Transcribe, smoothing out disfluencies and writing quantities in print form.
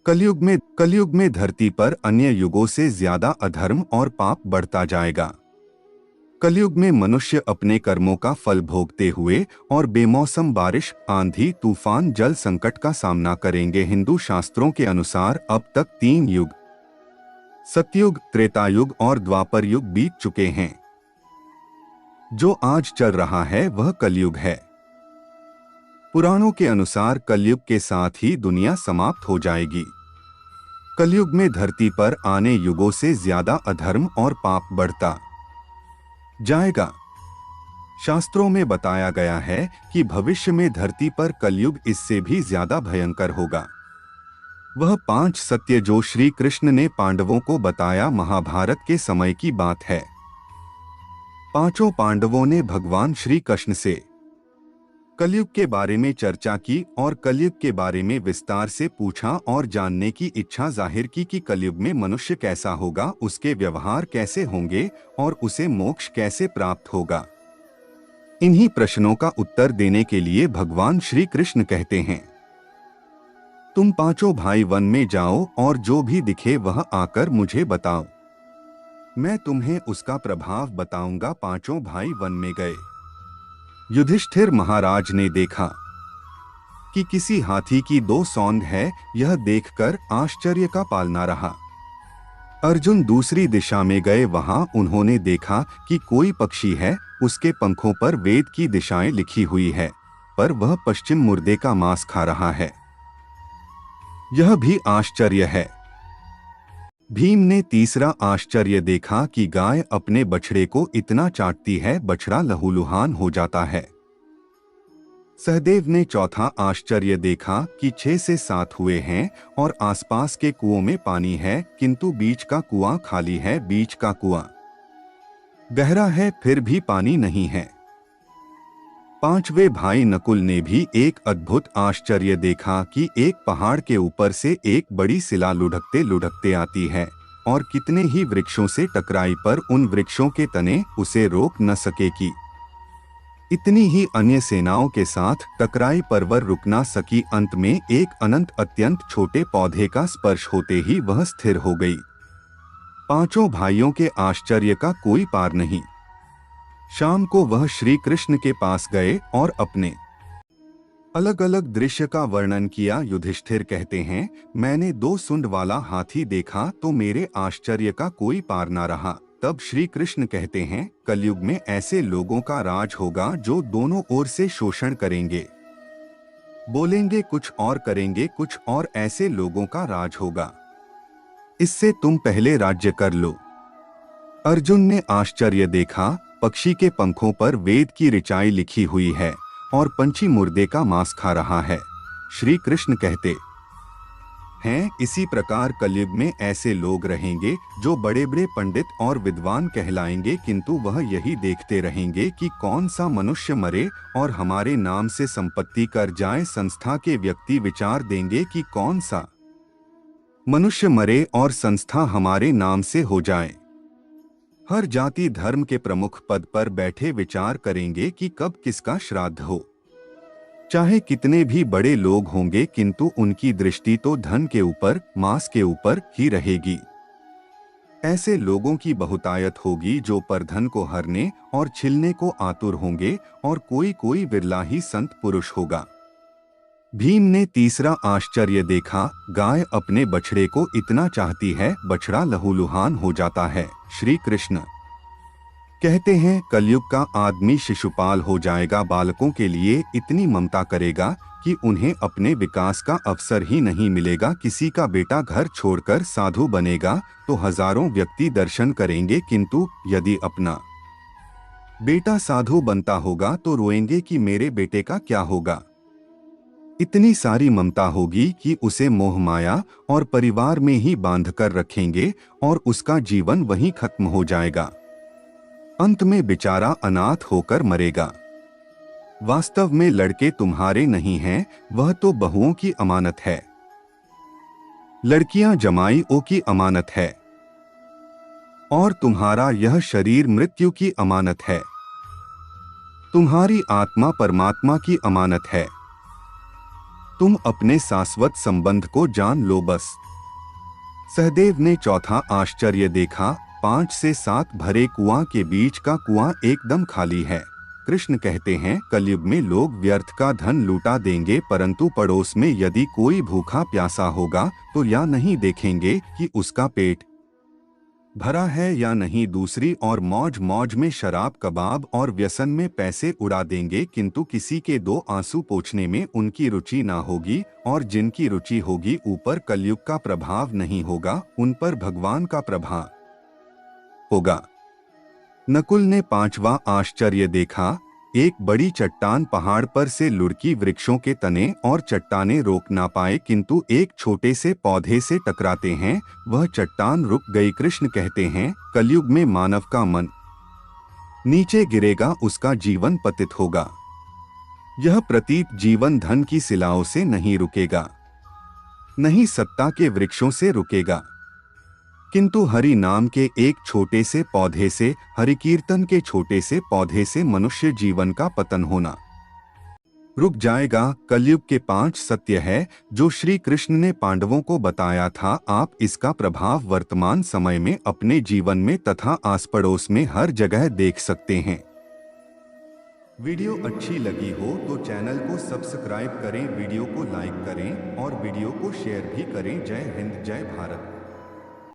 कलयुग में धरती पर अन्य युगों से ज्यादा अधर्म और पाप बढ़ता जाएगा। कलयुग में मनुष्य अपने कर्मों का फल भोगते हुए और बेमौसम बारिश, आंधी, तूफान, जल संकट का सामना करेंगे। हिंदू शास्त्रों के अनुसार अब तक 3 युग, सतयुग, त्रेतायुग और द्वापर युग बीत चुके हैं। जो आज चल रहा है वह कलयुग है। पुराणों के अनुसार कलयुग के साथ ही दुनिया समाप्त हो जाएगी। कलयुग में धरती पर आने युगों से ज्यादा अधर्म और पाप बढ़ता जाएगा। शास्त्रों में बताया गया है कि भविष्य में धरती पर कलयुग इससे भी ज्यादा भयंकर होगा। वह 5 सत्य जो श्री कृष्ण ने पांडवों को बताया महाभारत के समय की बात है। पांचों पांडवों ने भगवान श्री कृष्ण से कलयुग के बारे में चर्चा की और कलयुग के बारे में विस्तार से पूछा और जानने की इच्छा जाहिर की कि कलयुग में मनुष्य कैसा होगा, उसके व्यवहार कैसे होंगे और उसे मोक्ष कैसे प्राप्त होगा। इन्हीं प्रश्नों का उत्तर देने के लिए भगवान श्री कृष्ण कहते हैं, तुम पांचों भाई वन में जाओ और जो भी दिखे वह आकर मुझे बताओ, मैं तुम्हें उसका प्रभाव बताऊंगा। पांचों भाई वन में गए। युधिष्ठिर महाराज ने देखा कि किसी हाथी की 2 सौंड है। यह देखकर आश्चर्य का पालना रहा। अर्जुन दूसरी दिशा में गए। वहां उन्होंने देखा कि कोई पक्षी है, उसके पंखों पर वेद की दिशाएं लिखी हुई है, पर वह पश्चिम मुर्दे का मांस खा रहा है। यह भी आश्चर्य है। भीम ने तीसरा आश्चर्य देखा कि गाय अपने बछड़े को इतना चाटती है, बछड़ा लहूलुहान हो जाता है। सहदेव ने चौथा आश्चर्य देखा कि 6 से 7 हुए हैं और आसपास के कुओं में पानी है, किंतु बीच का कुआं खाली है। बीच का कुआं गहरा है, फिर भी पानी नहीं है। 5वें भाई नकुल ने भी एक अद्भुत आश्चर्य देखा कि एक पहाड़ के ऊपर से एक बड़ी शिला लुढ़कते लुढ़कते आती है और कितने ही वृक्षों से टकराई पर उन वृक्षों के तने उसे रोक न सकेगी। इतनी ही अन्य सेनाओं के साथ टकराई पर वह रुक ना सकी। अंत में एक अनंत अत्यंत छोटे पौधे का स्पर्श होते ही वह स्थिर हो गई। पांचों भाइयों के आश्चर्य का कोई पार नहीं। शाम को वह श्री कृष्ण के पास गए और अपने अलग अलग दृश्य का वर्णन किया। युधिष्ठिर कहते हैं, मैंने 2 सूंड वाला हाथी देखा तो मेरे आश्चर्य का कोई पार ना रहा। तब श्री कृष्ण कहते हैं, कलयुग में ऐसे लोगों का राज होगा जो दोनों ओर से शोषण करेंगे, बोलेंगे कुछ और करेंगे कुछ और। ऐसे लोगों का राज होगा। इससे तुम पहले राज्य कर लो। अर्जुन ने आश्चर्य देखा, पक्षी के पंखों पर वेद की ऋचाई लिखी हुई है और पंछी मुर्दे का मांस खा रहा है। श्री कृष्ण कहते हैं, इसी प्रकार कलयुग में ऐसे लोग रहेंगे जो बड़े बड़े पंडित और विद्वान कहलाएंगे, किंतु वह यही देखते रहेंगे कि कौन सा मनुष्य मरे और हमारे नाम से संपत्ति कर जाए। संस्था के व्यक्ति विचार देंगे कि कौन सा मनुष्य मरे और संस्था हमारे नाम से हो जाए। हर जाति धर्म के प्रमुख पद पर बैठे विचार करेंगे कि कब किसका श्राद्ध हो। चाहे कितने भी बड़े लोग होंगे, किंतु उनकी दृष्टि तो धन के ऊपर, मांस के ऊपर ही रहेगी। ऐसे लोगों की बहुतायत होगी जो परधन को हरने और छिलने को आतुर होंगे और कोई कोई विरला ही संत पुरुष होगा। भीम ने तीसरा आश्चर्य देखा, गाय अपने बछड़े को इतना चाहती है, बछड़ा लहूलुहान हो जाता है। श्री कृष्ण कहते हैं, कलयुग का आदमी शिशुपाल हो जाएगा। बालकों के लिए इतनी ममता करेगा कि उन्हें अपने विकास का अवसर ही नहीं मिलेगा। किसी का बेटा घर छोड़कर साधु बनेगा तो हजारों व्यक्ति दर्शन करेंगे, किंतु यदि अपना बेटा साधु बनता होगा तो रोएंगे कि मेरे बेटे का क्या होगा। इतनी सारी ममता होगी कि उसे मोह माया और परिवार में ही बांध कर रखेंगे और उसका जीवन वहीं खत्म हो जाएगा। अंत में बेचारा अनाथ होकर मरेगा। वास्तव में लड़के तुम्हारे नहीं हैं, वह तो बहुओं की अमानत है। लड़कियां जमाईओं की अमानत है और तुम्हारा यह शरीर मृत्यु की अमानत है। तुम्हारी आत्मा परमात्मा की अमानत है। तुम अपने शाश्वत संबंध को जान लो बस। सहदेव ने चौथा आश्चर्य देखा। 5 से 7 भरे कुआं के बीच का कुआं एकदम खाली है। कृष्ण कहते हैं, कलयुग में लोग व्यर्थ का धन लूटा देंगे, परंतु पड़ोस में यदि कोई भूखा प्यासा होगा तो या नहीं देखेंगे कि उसका पेट भरा है या नहीं। दूसरी और मौज मौज में शराब कबाब और व्यसन में पैसे उड़ा देंगे, किंतु किसी के 2 आंसू पोंछने में उनकी रुचि ना होगी। और जिनकी रुचि होगी ऊपर कलयुग का प्रभाव नहीं होगा, उन पर भगवान का प्रभाव होगा। नकुल ने 5वां आश्चर्य देखा। एक बड़ी चट्टान पहाड़ पर से लुढ़की, वृक्षों के तने और चट्टाने रोक ना पाए, किंतु एक छोटे से पौधे से टकराते हैं, वह चट्टान रुक गई। कृष्ण कहते हैं, कलयुग में मानव का मन नीचे गिरेगा, उसका जीवन पतित होगा। यह प्रतीत जीवन धन की शिलाओं से नहीं रुकेगा, नहीं सत्ता के वृक्षों से रुकेगा, किंतु हरि नाम के एक छोटे से पौधे से, हरि कीर्तन के छोटे से पौधे से मनुष्य जीवन का पतन होना रुक जाएगा। कलयुग के 5 सत्य है जो श्री कृष्ण ने पांडवों को बताया था। आप इसका प्रभाव वर्तमान समय में अपने जीवन में तथा आस पड़ोस में हर जगह देख सकते हैं। वीडियो अच्छी लगी हो तो चैनल को सब्सक्राइब करें, वीडियो को लाइक करें और वीडियो को शेयर भी करें। जय हिंद, जय भारत।